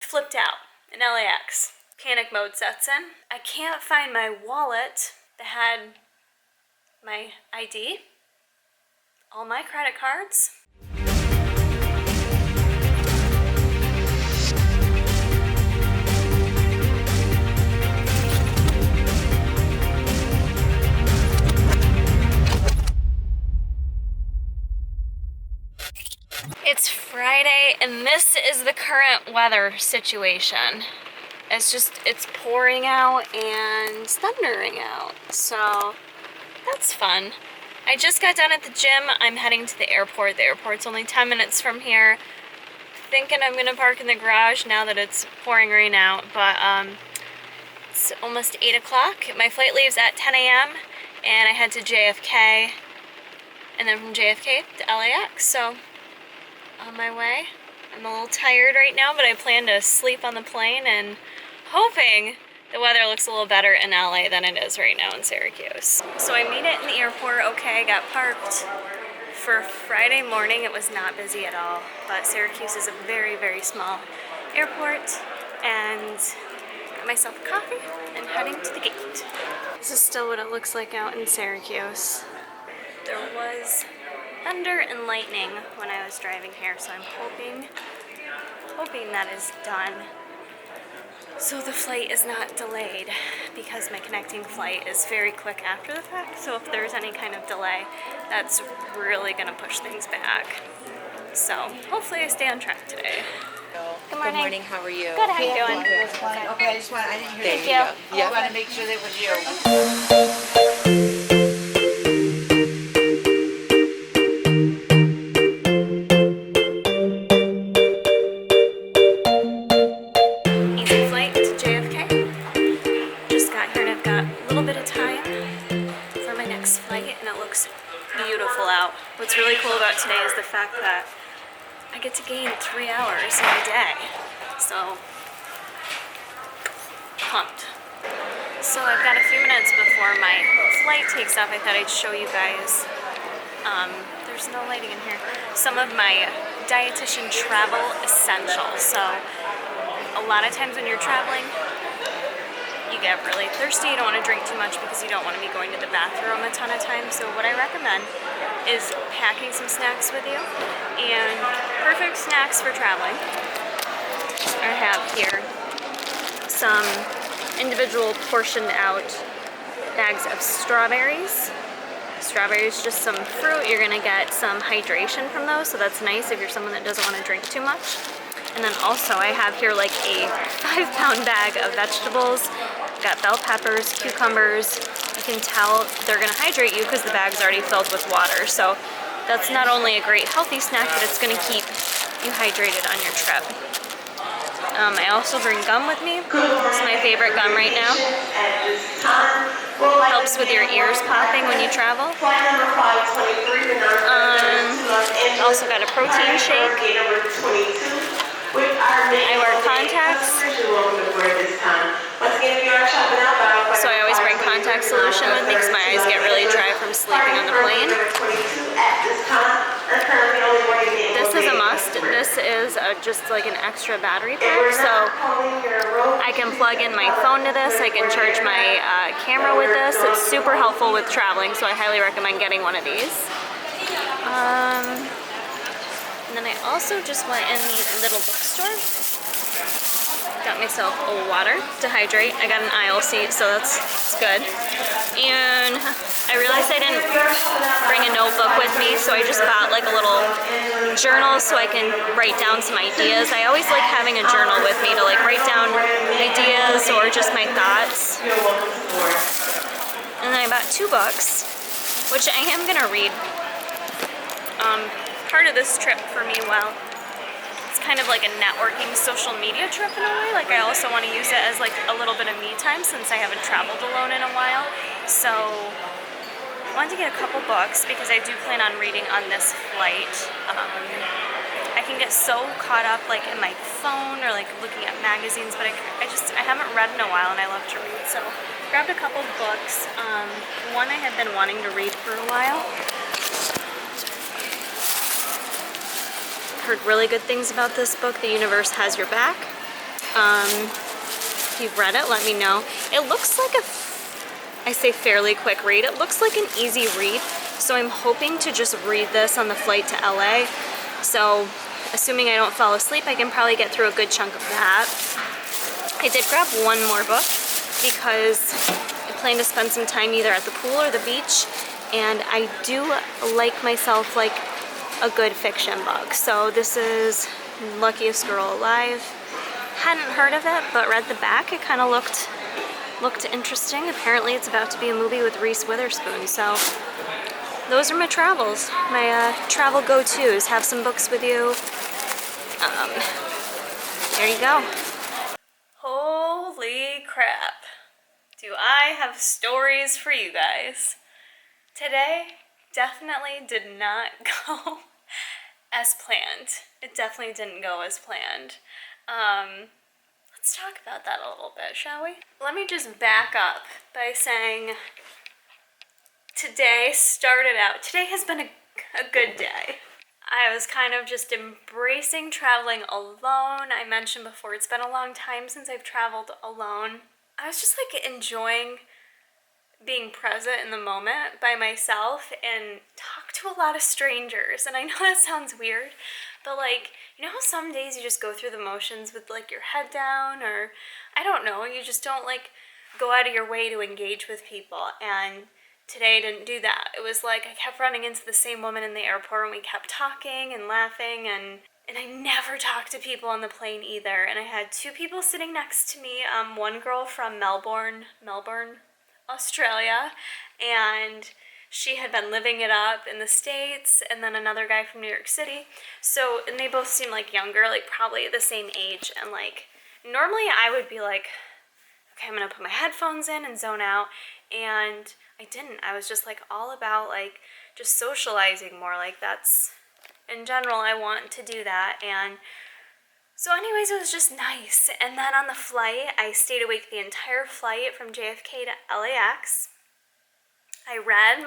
flipped out in LAX. Panic mode sets in. I can't find my wallet that had my ID, all my credit cards. It's Friday and this is the current weather situation. It's pouring out and thundering out, so that's fun. I just got done at the gym. I'm heading to the airport. The airport's only 10 minutes from here. Thinking I'm gonna park in the garage now that it's pouring rain out, but it's almost 8 o'clock. My flight leaves at 10 a.m. and I head to JFK and then from JFK to LAX, so on my way. I'm a little tired right now, but I plan to sleep on the plane and hoping the weather looks a little better in LA than it is right now in Syracuse. So I made it in the airport okay, got parked. For Friday morning, it was not busy at all, but Syracuse is a very, very small airport, and got myself a coffee and heading to the gate. This is still what it looks like out in Syracuse. There was thunder and lightning when I was driving here, so I'm hoping that is done. So the flight is not delayed because my connecting flight is very quick after the fact. So if there's any kind of delay, that's really gonna push things back. So hopefully I stay on track today. Good morning. Good morning, how are you? Good, how you doing? Okay, I didn't hear Thank you. you. I want to make sure that was you. What's really cool about today is the fact that I get to gain 3 hours in a day. So, pumped. So I've got a few minutes before my flight takes off. I thought I'd show you guys, there's no lighting in here, some of my Dietitian travel essentials. So a lot of times when you're traveling, you get really thirsty, you don't want to drink too much because you don't want to be going to the bathroom a ton of times. So what I recommend is packing some snacks with you, and perfect snacks for traveling. I have here some individual portioned out bags of strawberries. Strawberries, just some fruit. You're gonna get some hydration from those, so that's nice if you're someone that doesn't want to drink too much. And then also I have here like a 5-pound bag of vegetables. Got bell peppers, cucumbers. You can tell they're gonna hydrate you because the bag's already filled with water. So that's not only a great healthy snack, but it's gonna keep you hydrated on your trip. I also bring gum with me. This is my favorite gum right now. Helps with your ears popping when you travel. Also got a protein shake. I wear contacts, so I always bring contact solution with me because my eyes get really dry from sleeping on the plane. This is a must. This is just like an extra battery pack, so I can plug in my phone to this. I can charge my camera with this. It's super helpful with traveling, so I highly recommend getting one of these. And then I also just went in the little bookstore. Got myself a water to hydrate. I got an aisle seat, so that's good. And I realized I didn't bring a notebook with me, so I just bought like a little journal so I can write down some ideas. I always like having a journal with me to like write down ideas or just my thoughts. And then I bought 2 books, which I am gonna read. Part of this trip for me, well, it's kind of like a networking social media trip in a way. Like I also want to use it as like a little bit of me time since I haven't traveled alone in a while. So I wanted to get a couple books because I do plan on reading on this flight. I can get so caught up like in my phone or like looking at magazines, but I haven't read in a while and I love to read. So grabbed a couple books. One I had been wanting to read for a while. Heard really good things about this book, The Universe Has Your Back. If you've read it, let me know. It looks like I say fairly quick read. It looks like an easy read, so I'm hoping to just read this on the flight to LA. So, assuming I don't fall asleep, I can probably get through a good chunk of that. I did grab one more book because I plan to spend some time either at the pool or the beach, and I do like myself like a good fiction book. So this is Luckiest Girl Alive. Hadn't heard of it, but read the back. It kind of looked interesting. Apparently it's about to be a movie with Reese Witherspoon, so those are my travels, my travel go-tos. Have some books with you. There you go. Holy crap. Do I have stories for you guys. Today definitely did not go as planned. It definitely didn't go as planned. Let's talk about that a little bit, shall we? Let me just back up by saying today has been a good day. I was kind of just embracing traveling alone. I mentioned before, it's been a long time since I've traveled alone. I was just like enjoying being present in the moment by myself and talk to a lot of strangers. And I know that sounds weird, but like, you know how some days you just go through the motions with like your head down, or I don't know, you just don't like go out of your way to engage with people. And today I didn't do that. It was like I kept running into the same woman in the airport and we kept talking and laughing, and I never talked to people on the plane either. And I had two people sitting next to me, one girl from Melbourne, Australia, and she had been living it up in the States, and then another guy from New York City. So, and they both seemed like younger, like probably the same age, and like normally I would be like, okay, I'm gonna put my headphones in and zone out, and I didn't. I was just like all about like just socializing more. Like that's, in general, I want to do that. And so anyways, it was just nice. And then on the flight, I stayed awake the entire flight from JFK to LAX. I read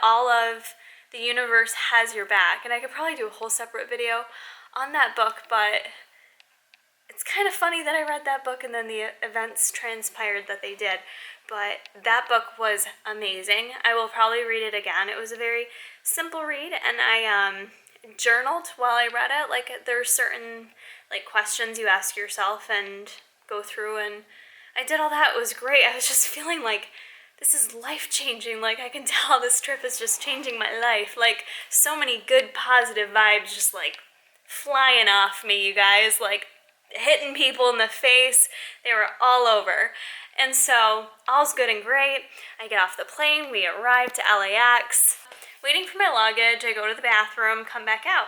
all of The Universe Has Your Back, and I could probably do a whole separate video on that book, but it's kind of funny that I read that book and then the events transpired that they did. But that book was amazing. I will probably read it again. It was a very simple read, and I journaled while I read it. Like there's certain like questions you ask yourself and go through, and I did all that. It was great. I was just feeling like this is life-changing. Like I can tell this trip is just changing my life. Like so many good positive vibes just like flying off me, you guys. Like hitting people in the face. They were all over. And so all's good and great. I get off the plane, we arrive to LAX. Waiting for my luggage, I go to the bathroom, come back out.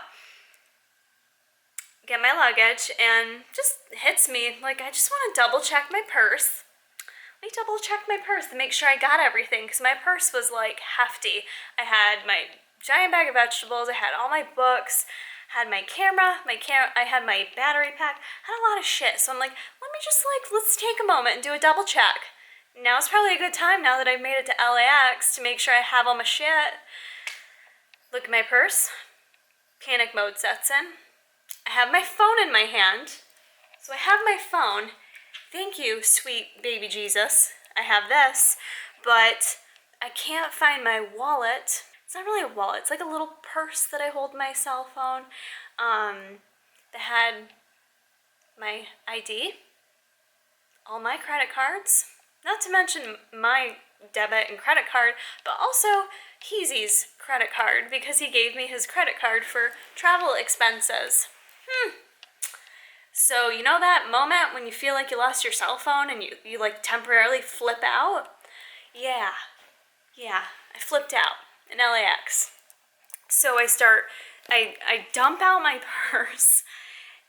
Get my luggage, and just hits me, like I just want to double check my purse. Let me double check my purse to make sure I got everything, because my purse was like hefty. I had my giant bag of vegetables, I had all my books, had my camera, I had my battery pack, had a lot of shit. So I'm like, let's take a moment and do a double check. Now's probably a good time, now that I've made it to LAX, to make sure I have all my shit. Look at my purse. Panic mode sets in. I have my phone in my hand. So I have my phone. Thank you, sweet baby Jesus. I have this, but I can't find my wallet. It's not really a wallet, it's like a little purse that I hold my cell phone that had my ID, all my credit cards, not to mention my debit and credit card, but also Heezy's credit card, because he gave me his credit card for travel expenses. So you know that moment when you feel like you lost your cell phone and you like temporarily flip out? Yeah, I flipped out in LAX. So I dump out my purse,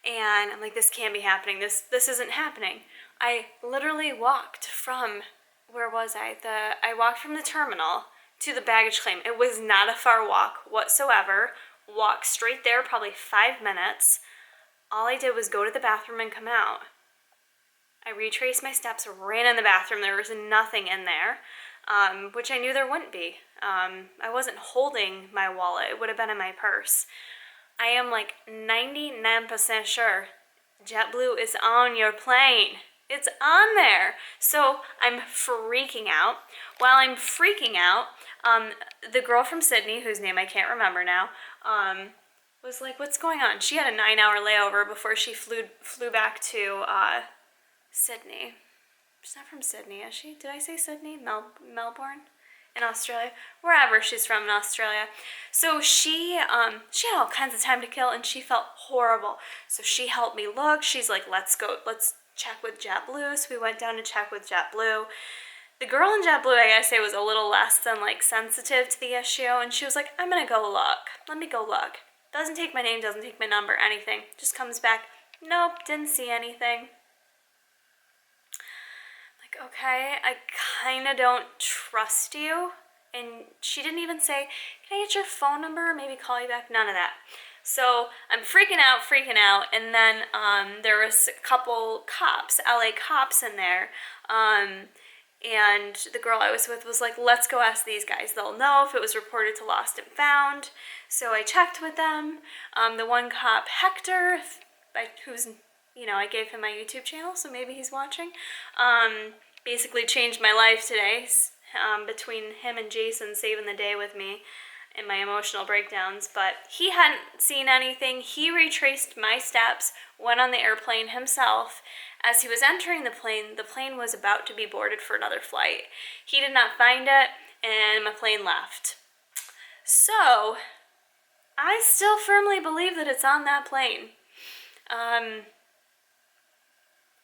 and I'm like, this can't be happening. This isn't happening. I literally walked from, where was I? I walked from the terminal to the baggage claim. It was not a far walk whatsoever. Walked straight there, probably 5 minutes. All I did was go to the bathroom and come out. I retraced my steps, ran in the bathroom. There was nothing in there, which I knew there wouldn't be. I wasn't holding my wallet. It would have been in my purse. I am like 99% sure JetBlue is on your plane. It's on there. So I'm freaking out. While I'm freaking out, the girl from Sydney, whose name I can't remember now, was like, what's going on? She had a 9-hour layover before she flew back to Sydney. She's not from Sydney, is she? Did I say Sydney? Melbourne? In Australia? Wherever she's from in Australia. So she had all kinds of time to kill, and she felt horrible. So she helped me look. She's like, let's check with JetBlue. So we went down to check with JetBlue. The girl in JetBlue, I gotta say, was a little less than like sensitive to the issue, and she was like, I'm gonna go look. Let me go look. Doesn't take my name, doesn't take my number, anything. Just comes back, nope, didn't see anything. Like, okay, I kinda don't trust you. And she didn't even say, can I get your phone number? Maybe call you back? None of that. So I'm freaking out, and then there was a couple cops, LA cops in there, and the girl I was with was like, let's go ask these guys. They'll know if it was reported to lost and found. So I checked with them. The one cop, Hector, who's, I gave him my YouTube channel, so maybe he's watching, basically changed my life today. Between him and Jason saving the day with me in my emotional breakdowns, but he hadn't seen anything. He retraced my steps, went on the airplane himself. As he was entering the plane was about to be boarded for another flight. He did not find it, and my plane left. So, I still firmly believe that it's on that plane.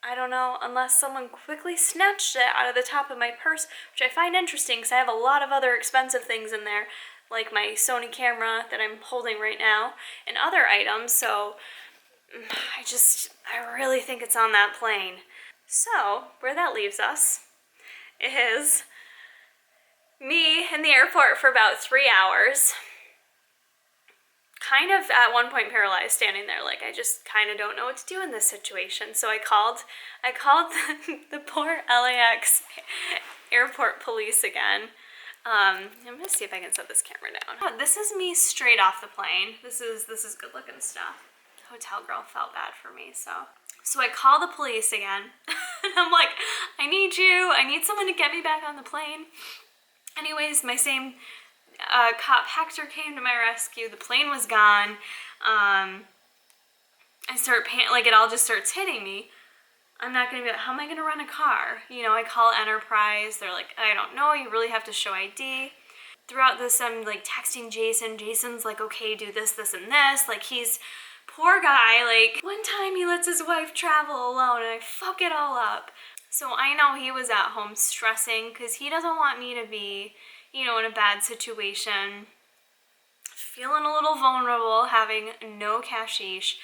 I don't know, unless someone quickly snatched it out of the top of my purse, which I find interesting because I have a lot of other expensive things in there, like my Sony camera that I'm holding right now, and other items, so I really think it's on that plane. So, where that leaves us is me in the airport for about 3 hours, kind of at one point paralyzed, standing there like I just kind of don't know what to do in this situation. So I called the poor LAX airport police again. I'm gonna see if I can set this camera down. Oh, this is me straight off the plane. This is good looking stuff. Hotel girl felt bad for me, so I call the police again. And I'm like, I need someone to get me back on the plane. Anyways, my same cop Hector came to my rescue. The plane was gone. I start like it all just starts hitting me. I'm not gonna be like, how am I gonna rent a car? I call Enterprise. They're like, I don't know. You really have to show ID. Throughout this, I'm like texting Jason. Jason's like, okay, do this, this, and this. Like, he's poor guy. Like, one time he lets his wife travel alone, and I fuck it all up. So I know he was at home stressing because he doesn't want me to be, in a bad situation, feeling a little vulnerable, having no cashish,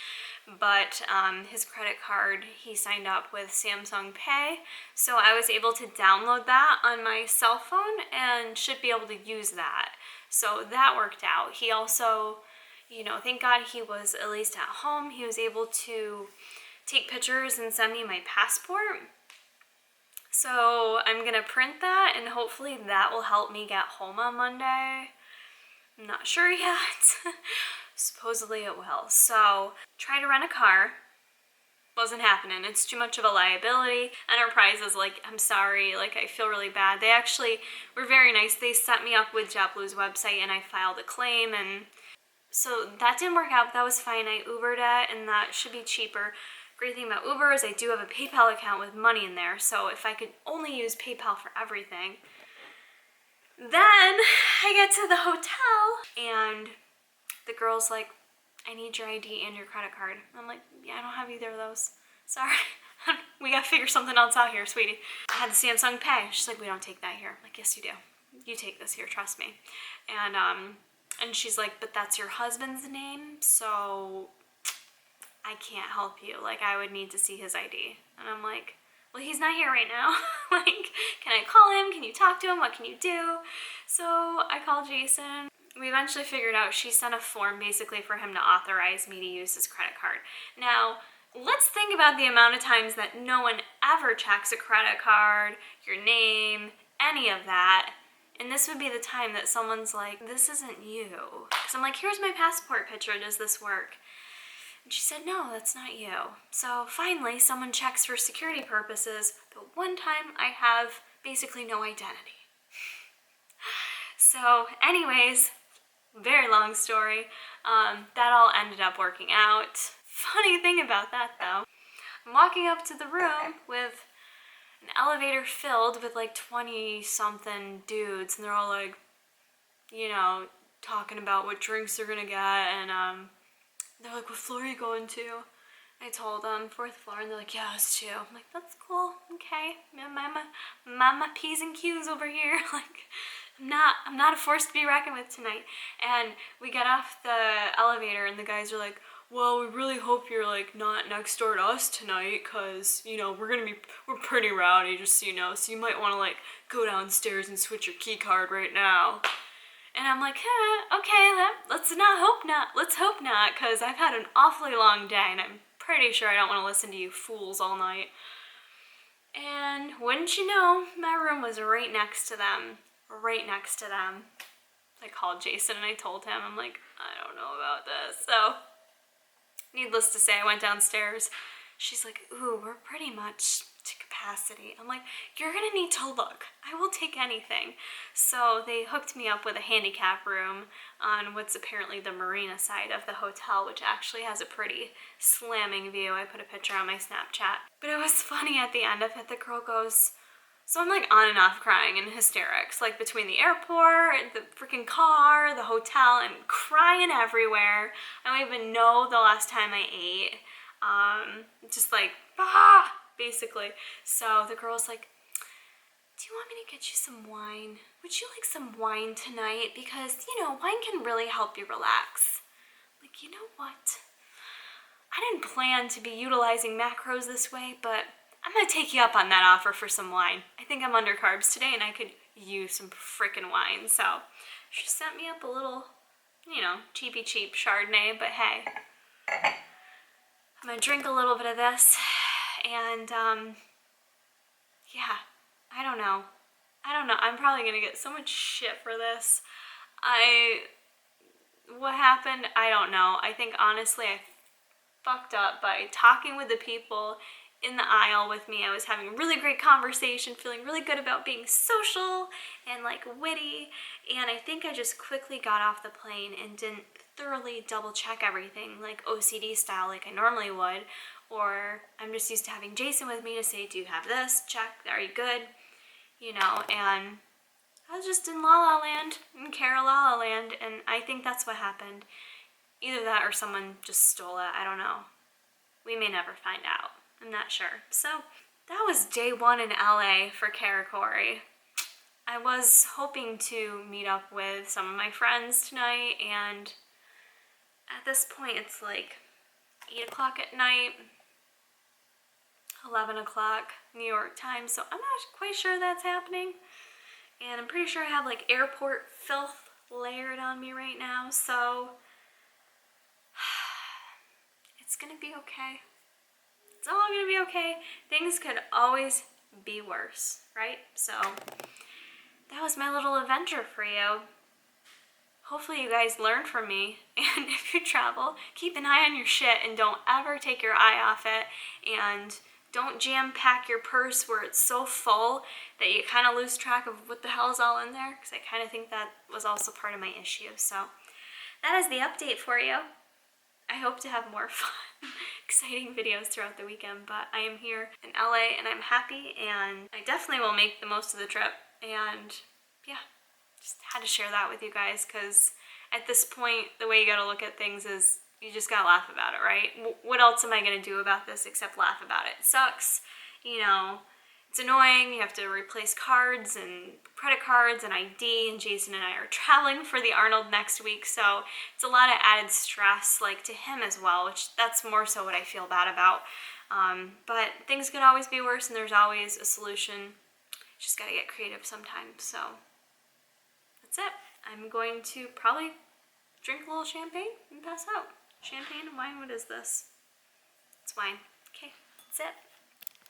but his credit card, he signed up with Samsung Pay, so I was able to download that on my cell phone and should be able to use that. So that worked out. He also, thank God he was at least at home. He was able to take pictures and send me my passport. So I'm gonna print that, and hopefully that will help me get home on Monday. I'm not sure yet. Supposedly it will. So try to rent a car. Wasn't happening. It's too much of a liability. Enterprise is like, I'm sorry, like I feel really bad. They actually were very nice. They set me up with JetBlue's website, and I filed a claim, and so that didn't work out. That was fine. I Ubered it, and that should be cheaper. Great thing about Uber is I do have a PayPal account with money in there, so if I could only use PayPal for everything. Then I get to the hotel, and the girl's like, I need your ID and your credit card. I'm like, yeah, I don't have either of those. Sorry. We gotta figure something else out here, sweetie. I had the Samsung Pay. She's like, we don't take that here. I'm like, yes, you do. You take this here, trust me. And she's like, but that's your husband's name, so I can't help you. Like, I would need to see his ID. And I'm like, well, he's not here right now. Like, can I call him? Can you talk to him? What can you do? So I called Jason. We eventually figured out she sent a form basically for him to authorize me to use his credit card. Now, let's think about the amount of times that no one ever checks a credit card, your name, any of that. And this would be the time that someone's like, this isn't you. Because I'm like, here's my passport picture. Does this work? And she said, no, that's not you. So finally, someone checks for security purposes, but one time I have basically no identity. So anyways, very long story, that all ended up working out. Funny thing about that though, I'm walking up to the room with an elevator filled with like 20 something dudes, and they're all like, you know, talking about what drinks they're gonna get, and they're like, what floor are you going to? I told them 4th floor, and they're like, yeah, us too. I'm like, that's cool, okay, mama P's and Q's over here. Like, I'm not a force to be reckoned with tonight. And we get off the elevator, and the guys are like, well, we really hope you're like not next door to us tonight, cause you know we're pretty rowdy, just so you know. So you might want to like go downstairs and switch your key card right now. And I'm like, okay, let's hope not, cause I've had an awfully long day, and I'm pretty sure I don't want to listen to you fools all night. And wouldn't you know, my room was right next to them. I called Jason and I told him, I'm like, I don't know about this. So, needless to say, I went downstairs. She's like, ooh, we're pretty much to capacity. I'm like, you're gonna need to look. I will take anything. So they hooked me up with a handicap room on what's apparently the marina side of the hotel, which actually has a pretty slamming view. I put a picture on my Snapchat. But it was funny at the end of it, the girl goes, so I'm like on and off crying in hysterics, like between the airport, the freaking car, the hotel, and crying everywhere. I don't even know the last time I ate. Just like, basically. So the girl's like, do you want me to get you some wine? Would you like some wine tonight? Because, you know, wine can really help you relax. Like, you know what? I didn't plan to be utilizing macros this way, but I'm gonna take you up on that offer for some wine. I think I'm under carbs today and I could use some frickin' wine. So she sent me up a little, you know, cheapy cheap Chardonnay, but hey, I'm gonna drink a little bit of this, and yeah, I don't know. I'm probably gonna get so much shit for this. What happened? I don't know. I think honestly I fucked up by talking with the people in the aisle with me. I was having a really great conversation, feeling really good about being social and like witty, and I think I just quickly got off the plane and didn't thoroughly double check everything like OCD style like I normally would, or I'm just used to having Jason with me to say, do you have this? Check, are you good? You know, and I was just in La La Land, in Cara La La Land, and I think that's what happened. Either that or someone just stole it, I don't know. We may never find out. I'm not sure. So that was day 1 in LA for Karakori. I was hoping to meet up with some of my friends tonight, and at this point it's like 8 o'clock at night, 11 o'clock New York time, so I'm not quite sure that's happening. And I'm pretty sure I have like airport filth layered on me right now, so it's gonna be okay. It's all gonna be okay. Things could always be worse, right? So that was my little adventure for you. Hopefully you guys learned from me, and if you travel, keep an eye on your shit and don't ever take your eye off it, and don't jam pack your purse where it's so full that you kind of lose track of what the hell is all in there, because I kind of think that was also part of my issue. So that is the update for you. I hope to have more fun, exciting videos throughout the weekend, but I am here in LA and I'm happy, and I definitely will make the most of the trip, and yeah, just had to share that with you guys, because at this point, the way you gotta look at things is you just gotta laugh about it, right? What else am I gonna do about this except laugh about it? It sucks, you know, it's annoying, you have to replace cards and credit cards and ID, and Jason and I are traveling for the Arnold next week, so it's a lot of added stress, like to him as well, which that's more so what I feel bad about. But things could always be worse, and there's always a solution. Just gotta get creative sometimes, so that's it. I'm going to probably drink a little champagne and pass out. Champagne and wine, what is this? It's wine. Okay, that's it.